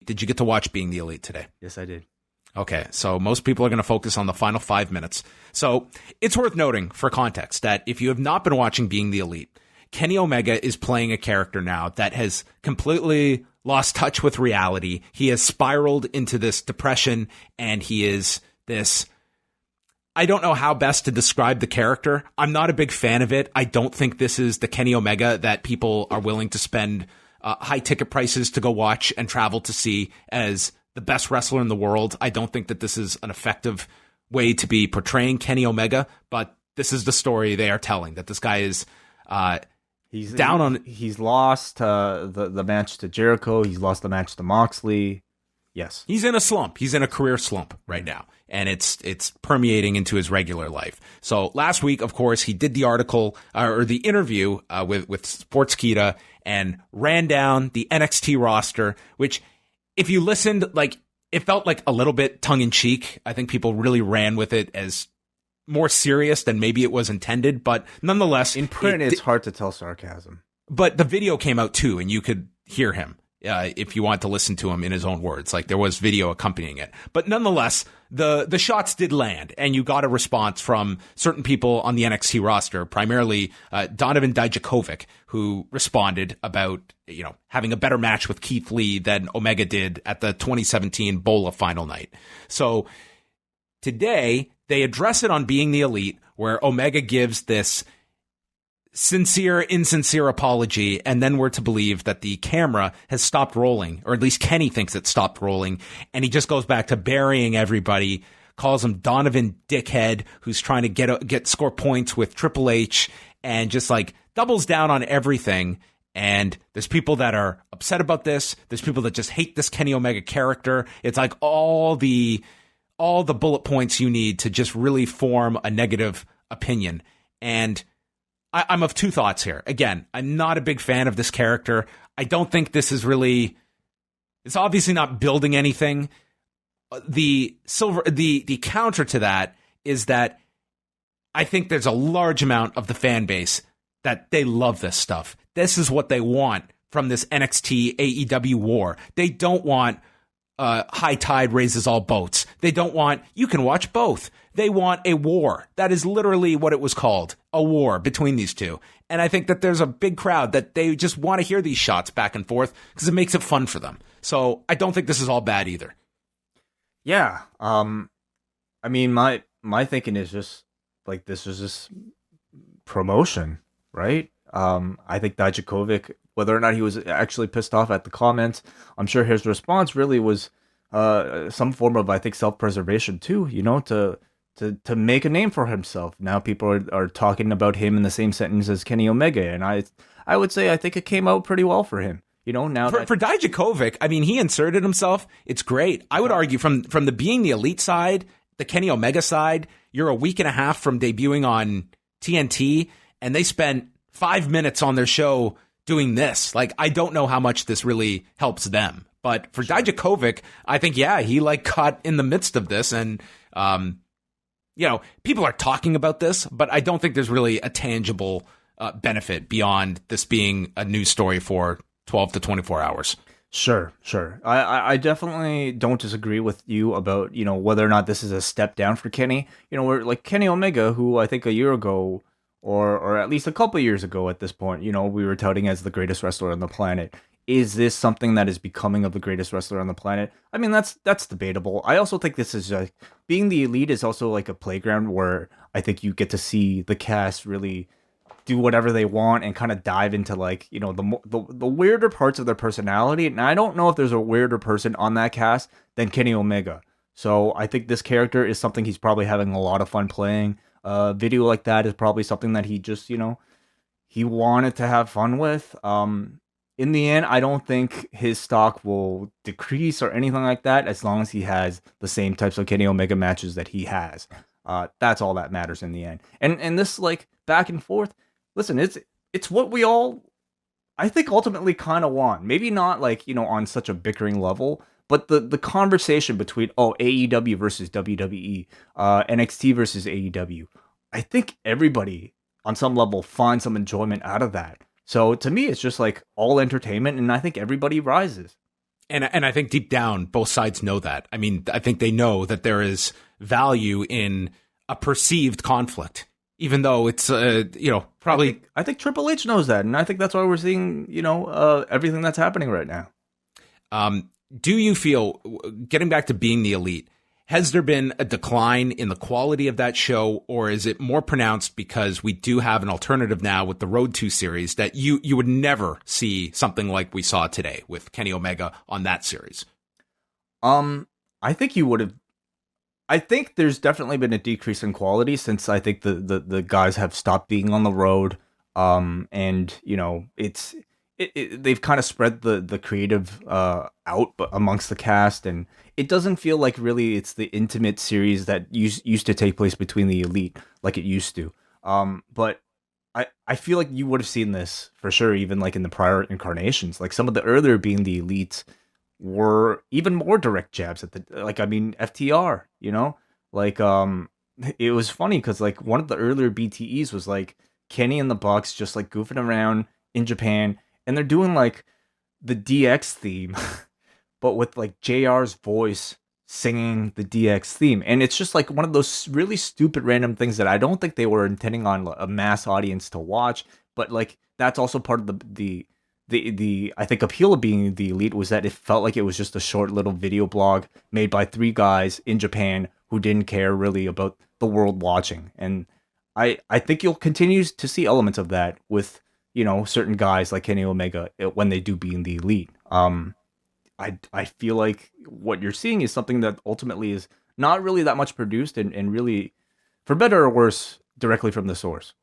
Did you get to watch Being the Elite today? Yes, I did. Okay, so most people are going to focus on the final 5 minutes. So it's worth noting for context that if you have not been watching Being the Elite, Kenny Omega is playing a character now that has completely lost touch with reality. He has spiraled into this depression, and he is this... I don't know how best to describe the character. I'm not a big fan of it. I don't think this is the Kenny Omega that people are willing to spend high ticket prices to go watch and travel to see as the best wrestler in the world. I don't think that this is an effective way to be portraying Kenny Omega, but this is the story they are telling, that this guy is he's lost the match to Jericho. He's lost the match to Moxley. Yes. He's in a slump. He's in a career slump right now, and it's permeating into his regular life. So last week, of course, he did the article or the interview with Sportskeeda and ran down the NXT roster, which if you listened, like, it felt like a little bit tongue in cheek. I think people really ran with it as more serious than maybe it was intended, but nonetheless, in print, it's hard to tell sarcasm. But the video came out too, and you could hear him. If you want to listen to him in his own words, like there was video accompanying it. But nonetheless, the shots did land, and you got a response from certain people on the NXT roster, primarily Dominik Dijakovic, who responded about, having a better match with Keith Lee than Omega did at the 2017 Bola final night. So today, they address it on Being the Elite, where Omega gives this insincere apology, and then we're to believe that the camera has stopped rolling, or at least Kenny thinks it stopped rolling, and he just goes back to burying everybody, calls him Donovan Dickhead, who's trying to score points with Triple H, and just like doubles down on everything. And there's people that are upset about this. There's people that just hate this Kenny Omega character. It's like all the bullet points you need to just really form a negative opinion. And I'm of two thoughts here. Again, I'm not a big fan of this character. I don't think this is really... It's obviously not building anything. The counter to that is that I think there's a large amount of the fan base that they love this stuff. This is what they want from this NXT AEW war. They don't want high tide raises all boats. They don't want... You can watch both. They want a war. That is literally what it was called, a war between these two. And I think that there's a big crowd that they just want to hear these shots back and forth because it makes it fun for them. So I don't think this is all bad either. Yeah. I mean, my thinking is just like, this is just promotion, right? I think Dijakovic, whether or not he was actually pissed off at the comments, I'm sure his response really was some form of, I think, self-preservation too, to make a name for himself. Now people are talking about him in the same sentence as Kenny Omega, and I would say I think it came out pretty well for him. Now for Dijakovic, I mean, he inserted himself. It's great. I would argue from the Being the Elite side, the Kenny Omega side, you're a week and a half from debuting on TNT, and they spent 5 minutes on their show doing this. Like, I don't know how much this really helps them. But for Dijakovic, I think, yeah, he caught in the midst of this, and people are talking about this, but I don't think there's really a tangible benefit beyond this being a news story for 12 to 24 hours. Sure. I definitely don't disagree with you about, whether or not this is a step down for Kenny. We're like Kenny Omega, who I think a year ago, or at least a couple years ago at this point, we were touting as the greatest wrestler on the planet. Is this something that is becoming of the greatest wrestler on the planet? I mean, that's debatable. I also think this is Being the Elite is also like a playground where I think you get to see the cast really do whatever they want and kind of dive into the weirder parts of their personality. And I don't know if there's a weirder person on that cast than Kenny Omega. So I think this character is something he's probably having a lot of fun playing. Video like that is probably something that he just, he wanted to have fun with. In the end, I don't think his stock will decrease or anything like that as long as he has the same types of Kenny Omega matches that he has. That's all that matters in the end. And this back and forth, listen, it's what we all, I think, ultimately kind of want. Maybe not on such a bickering level, but the conversation between AEW versus WWE, NXT versus AEW, I think everybody on some level finds some enjoyment out of that. So to me, it's just all entertainment, and I think everybody rises. And I think deep down, both sides know that. I mean, I think they know that there is value in a perceived conflict, even though it's, probably. I think Triple H knows that, and I think that's why we're seeing, everything that's happening right now. Do you feel, getting back to being the Elite, has there been a decline in the quality of that show, or is it more pronounced because we do have an alternative now with the Road to series that you would never see something like we saw today with Kenny Omega on that series? I think you would have. I think there's definitely been a decrease in quality since I think the guys have stopped being on the road. And they've kind of spread the creative out amongst the cast, and it doesn't feel like really it's the intimate series that used to take place between the Elite like it used to. But I feel like you would have seen this for sure, even like in the prior incarnations. Like some of the earlier being the Elites were even more direct jabs at FTR, it was funny because like one of the earlier BTEs was like Kenny and the Bucks just like goofing around in Japan, and they're doing like the DX theme, but with like JR's voice singing the DX theme. And it's just like one of those really stupid random things that I don't think they were intending on a mass audience to watch, but like that's also part of the I think appeal of being the Elite was that it felt like it was just a short little video blog made by three guys in Japan who didn't care really about the world watching. And I think you'll continue to see elements of that with, certain guys like Kenny Omega when they do being the Elite. I feel like what you're seeing is something that ultimately is not really that much produced and really, for better or worse, directly from the source.